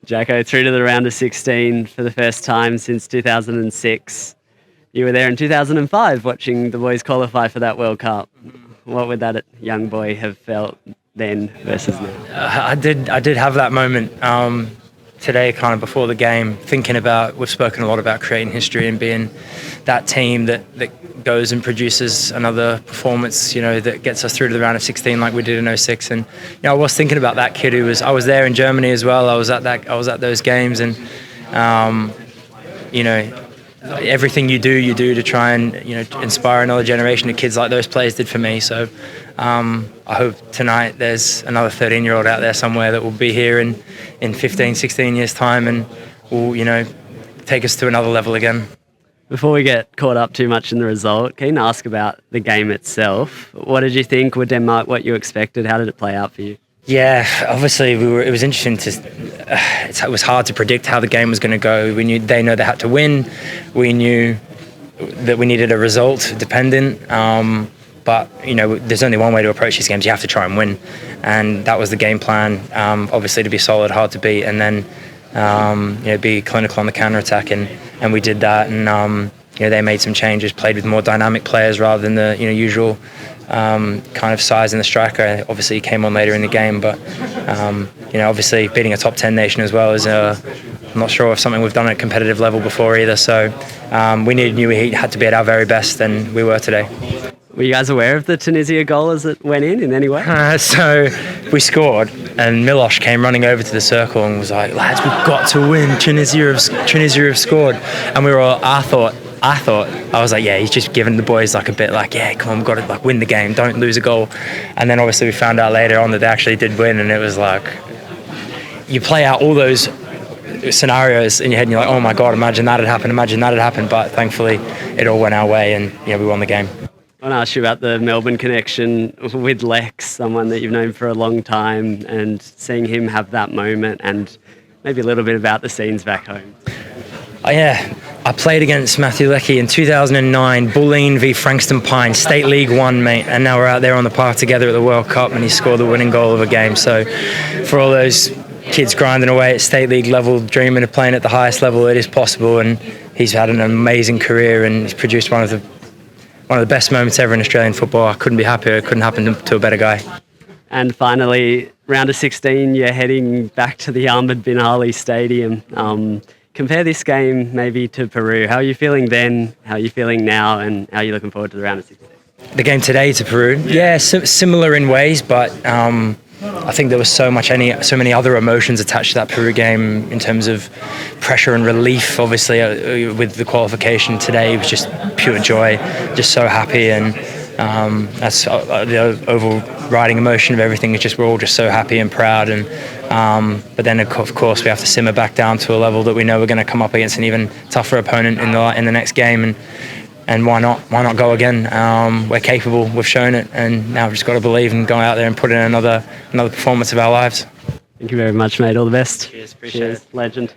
Jacko, through to the round of 16 for the first time since 2006. You were there in 2005 watching the boys qualify for that World Cup. What would that young boy have felt then versus now? I did have that moment today, kind of before the game, thinking about, we've spoken a lot about creating history and being that team that goes and produces another performance, that gets us through to the round of 16 like we did in 06. And I was thinking about that kid I was there in Germany as well. I was at those games, and everything you do to try and inspire another generation of kids like those players did for me. So I hope tonight there's another 13-year-old out there somewhere that will be here in 15, 16 years' time and will take us to another level again. Before we get caught up too much in the result, can you ask about the game itself? What did you think? Were Denmark what you expected? How did it play out for you? Yeah, obviously it was interesting it was hard to predict how the game was going to go. They know they had to win. We knew that we needed a result dependent. But there's only one way to approach these games. You have to try and win, and that was the game plan. Obviously, to be solid, hard to beat, and then be clinical on the counter attack, and we did that. And they made some changes, played with more dynamic players rather than the usual kind of size in the striker. Obviously, he came on later in the game, but obviously beating a top 10 nation as well is I'm not sure if something we've done at a competitive level before either. So we knew we had to be at our very best, and we were today. Were you guys aware of the Tunisia goal as it went in any way? So we scored, and Miloš came running over to the circle and was like, "Lads, we've got to win. Tunisia have scored." And we were all, I was like, yeah, he's just giving the boys a bit yeah, come on, we've got to win the game, don't lose a goal. And then obviously we found out later on that they actually did win, and it was you play out all those scenarios in your head and you're like, oh my God, imagine that had happened. But thankfully it all went our way, and we won the game. I want to ask you about the Melbourne connection with Lex, someone that you've known for a long time, and seeing him have that moment, and maybe a little bit about the scenes back home. Oh, yeah, I played against Matthew Leckie in 2009, Bulleen v Frankston Pine, State League 1, mate, and now we're out there on the park together at the World Cup, and he scored the winning goal of a game. So for all those kids grinding away at State League level, dreaming of playing at the highest level, it is possible, and he's had an amazing career, and he's produced one of the best moments ever in Australian football. I couldn't be happier. It couldn't happen to a better guy. And finally, round of 16, you're heading back to the Ahmed Bin Ali Stadium. Compare this game maybe to Peru. How are you feeling then? How are you feeling now? And how are you looking forward to the round of 16? The game today to Peru? Yeah, similar in ways, but I think there was so many other emotions attached to that Peru game in terms of pressure and relief. Obviously, with the qualification today, it was just pure joy, just so happy, and that's the overriding emotion of everything. Is just we're all just so happy and proud, and but then of course we have to simmer back down to a level that we know we're going to come up against an even tougher opponent in the next game, and why not go again? We're capable, we've shown it, and now we've just got to believe and go out there and put in another performance of our lives. Thank you very much, mate. All the best. Cheers, appreciate it. Legend.